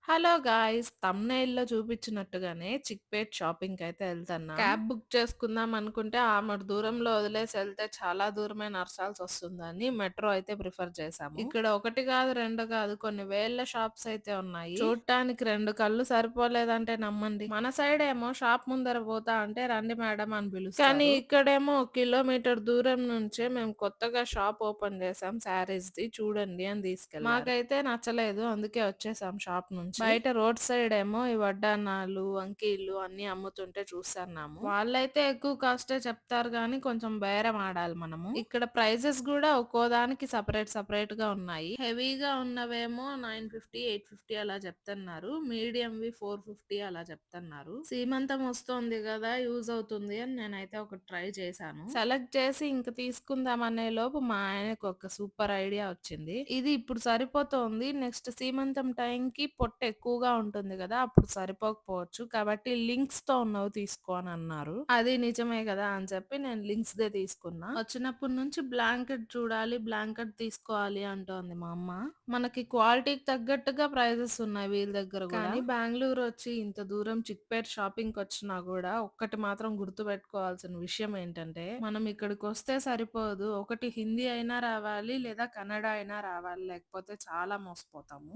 Hello guys! థంబ్‌నెయిల్‌లో చూపించినట్టుగానే చిక్‌పేట్ షాపింగ్‌కైతే ఎళ్తన్నాం. క్యాబ్ బుక్ చేసుకుందాం అనుకుంటే ఆమడ దూరంలో వదిలేసి ఎళ్తే చాలా దూరమే నడచాల్సొస్తుందని మెట్రో అయితే ప్రిఫర్ చేశాము. ఇక్కడ ఒకటి కాదు, 2 కాదు కొన్ని వేల షాప్స్ అయితే ఉన్నాయి. చూడటానికి 2 కళ్ళు సరిపోలేదంటే నమ్మండి. మన సైడ్ ఏమో షాప్ ముందర పోతా అంటే రండి మేడం అని పిలుస్తారు. కానీ ఇక్కడేమో కిలోమీటర్ దూరం నుంచే మేము కొత్తగా షాప్ ఓపెన్ చేసాం శారీస్‌ది చూడండి అని తీసుకెళ్లారు. మాకైతే నచ్చలేదు. అందుకే వచ్చేసాం షాప్ నుంచి. బయట రోడ్ సైడ్ ఏమో ఈ వడ్డానాలు, వంకీలు అన్నీ అమ్ముతుంటే చూస్తున్నాము. వాళ్ళైతే ఎక్కువ కాస్టే చెప్తారు గానీ కొంచెం బేరం ఆడాలి మనము. ఇక్కడ ప్రైజెస్ గూడా ఒక్కో దానికి సెపరేట్ గా ఉన్నాయి. హెవీగా ఉన్నవేమో 950, 850 అలా చెప్తున్నారు. మీడియంవి 450 అలా చెప్తున్నారు. సీమంతం వస్తోంది గదా! యూజ్ అవుతుంది అని నేనైతే ఒకటి ట్రై చేశాను. సెలెక్ట్ చేసి ఇంక తీసుకుందాం అనే లోపు మా ఆయనకు ఒక సూపర్ ఐడియా వచ్చింది. ఇది ఇప్పుడు సరిపోతోంది. నెక్స్ట్ సీమంతం టైంకి పొట్ట ఎక్కువగా ఉంటుంది గదా! అప్పుడు సరిపోకపోవచ్చు. కాబట్టి లింక్స్‌తో ఉన్నవి తీసుకో అని అన్నారు. అది నిజమే గదా! అని చెప్పి నేను లింక్స్‌దే తీసుకున్నా. వచ్చినప్పటి నుంచి బ్లాంకెట్ చూడాలి, బ్లాంకెట్ తీసుకోవాలి అంటోంది మా అమ్మ. మనకి క్వాలిటీకి తగ్గట్టుగా ప్రైజెస్ ఉన్నాయి వీళ్ళ దగ్గర గూడా. కానీ బెంగుళూరు వచ్చి ఇంత దూరం చిక్‌పేట్ షాపింగ్‌కొచ్చినా గూడా ఒక్కటి మాత్రం గుర్తుపెట్టుకోవాల్సిన విషయం ఏంటంటే, మనం ఇక్కడికొస్తే సరిపోదు. ఒకటి హిందీ అయినా రావాలి లేదా కన్నడ అయినా రావాలి. లేకపోతే చాలా మోసపోతాము.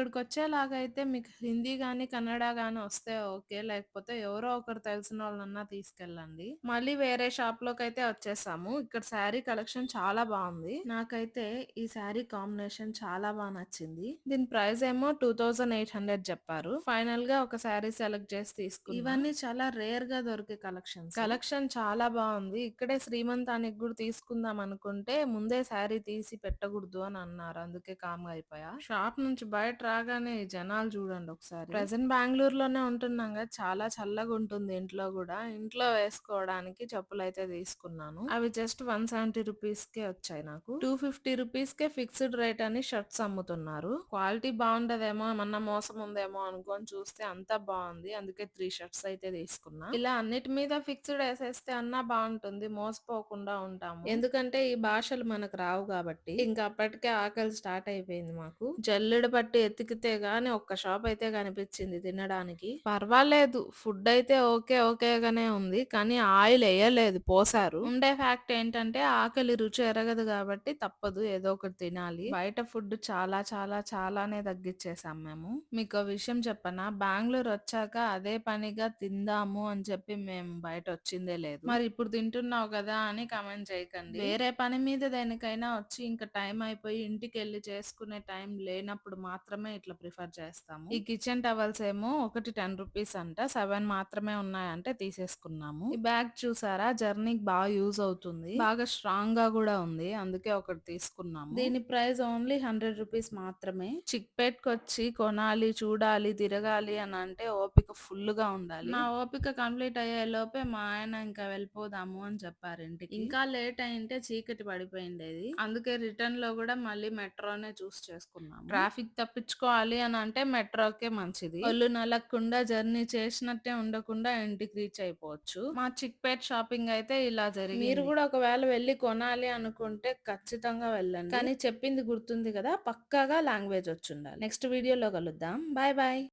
మీరిక్కడికొచ్చేలాగైతే మీకు హిందీ గాని, కన్నడ గాని వస్తే ఓకే. లేకపోతే ఎవరో ఒకరు తెలిసినోళ్ళనన్నా తీసుకెళ్ళండి. మళ్ళీ వేరే షాప్‌లోకైతే వచ్చేసాము. ఇక్కడ శారీ కలెక్షన్ చాలా బావుంది. నాకైతే ఈ శారీ కాంబినేషన్ చాలా నచ్చింది. దీని ప్రైస్ ఏమో 2800 చెప్పారు. ఫైనల్‌గా ఒక శారీ సెలెక్ట్ చేసి తీసుకున్నా. ఇవన్నీ చాలా రేర్‌గా దొరికే కలెక్షన్స్. కలెక్షన్ చాలా బావుంది. ఇక్కడే శ్రీమంతానికి గూడా తీసుకుందాం అనుకుంటే ముందే శారీ తీసి పెట్టకూడదు అని అన్నారు. అందుకే కామ్‌గా అయిపోయా. షాప్ నుంచి బయట రాగానే ఈ జనాలు చూడండి ఒకసారి. ప్రెజెంట్ బెంగుళూరులోనే ఉంటున్నాం కదా! చాలా చల్లగుంటుంది ఇంట్లో గూడా. ఇంట్లో వేసుకోవడానికి చెప్పులైతే తీసుకున్నాను. అవి జస్ట్ 170 రూపీస్‌కే వచ్చాయి నాకు. 250 రూపీస్‌కే ఫిక్స్డ్ రేట్ అని షర్ట్స్ అమ్ముతున్నారు. క్వాలిటీ బావుండదేమో, ఏమన్నా మోసం ఉందేమో అనుకోని చూస్తే అంతా బావుంది. అందుకే 3 షర్ట్స్ అయితే తీసుకున్నా. ఇలా అన్నిటి మీద ఫిక్స్డ్ ఏసేస్తే అన్నా బావుంటుంది. మోసపోకుండా ఉంటాము. ఎందుకంటే ఈ భాషలు మనకు రావు కాబట్టి. ఇంక అప్పటికే ఆకలి స్టార్ట్ అయిపోయింది మాకు. జల్లెడ పట్టి ఎతికితే గాని ఒక్క షాప్ అయితే కనిపించింది తినడానికి. పర్వాలేదు ఫుడ్ అయితే ఓకేగానే ఉంది. కానీ ఆయిల్ ఎయలేదు పోసారు. ఉండే ఫ్యాక్ట్ ఏంటంటే ఆకలి రుచి ఎరగదు కాబట్టి తప్పదు ఏదో ఒకటి తినాలి. బయట ఫుడ్ చాలానే తగ్గిచ్చేసాం మేము. మీకో విషయం చెప్పనా? బెంగుళూరు వచ్చాక అదే పనిగా తిందాము అని చెప్పి మేము బయట వచ్చిందే లేదు. మరి ఇప్పుడు తింటున్నావు కదా అని కామెంట్ చేయకండి. వేరే పని మీద దేనికైనా వచ్చి ఇంక టైం అయిపోయి ఇంటికెళ్ళి చేసుకునే టైం లేనప్పుడు మాత్రమే ఇట్లా ప్రిఫర్ చేస్తాము. ఈ కిచెన్ టవల్స్ ఏమో ఒకటి 10 రూపీస్ అంట. 7 మాత్రమే ఉన్నాయంటే తీసేసుకున్నాము. ఈ బ్యాగ్ చూసారా? జర్నీకి బాగా యూజ్ అవుతుంది. బాగా స్ట్రాంగ్ గా కూడా ఉంది. అందుకే ఒకటి తీసుకున్నాము. దీని ప్రైస్ ఓన్లీ 100 రూపీస్ మాత్రమే. చిక్‌పేట్‌కొచ్చి కొనాలి, చూడాలి, తిరగాలి అని అంటే ఓపిక ఫుల్ గా ఉండాలి. నా ఓపిక కంప్లీట్ అయ్యే లోపే మా ఆయన ఇంకా వెళ్ళిపోదాము అని చెప్పారు ఇంటికి. ఇంకా లేట్ అయింటే చీకటి పడిపోయిండేది. అందుకే రిటర్న్ లో కూడా మళ్ళీ మెట్రోనే చూస్ చేసుకున్నాము. ట్రాఫిక్ తప్పించుకోవాలి అని అంటే మెట్రోకే మంచిది. ఒళ్ళు నలగకుండా జర్నీ చేసినట్టే ఉండకుండా ఇంటికి రీచ్ అయిపోవచ్చు. మా చిక్‌పేట్ షాపింగ్ అయితే ఇలా జరిగింది. మీరు కూడా ఒకవేళ వెళ్ళి కొనాలి అనుకుంటే ఖచ్చితంగా వెళ్ళండి. కానీ చెప్పింది గుర్తుంది కదా, పక్కాగా లాంగ్వేజ్ వచ్చుండాలి. నెక్స్ట్ వీడియోలో కలుద్దాం. Bye bye.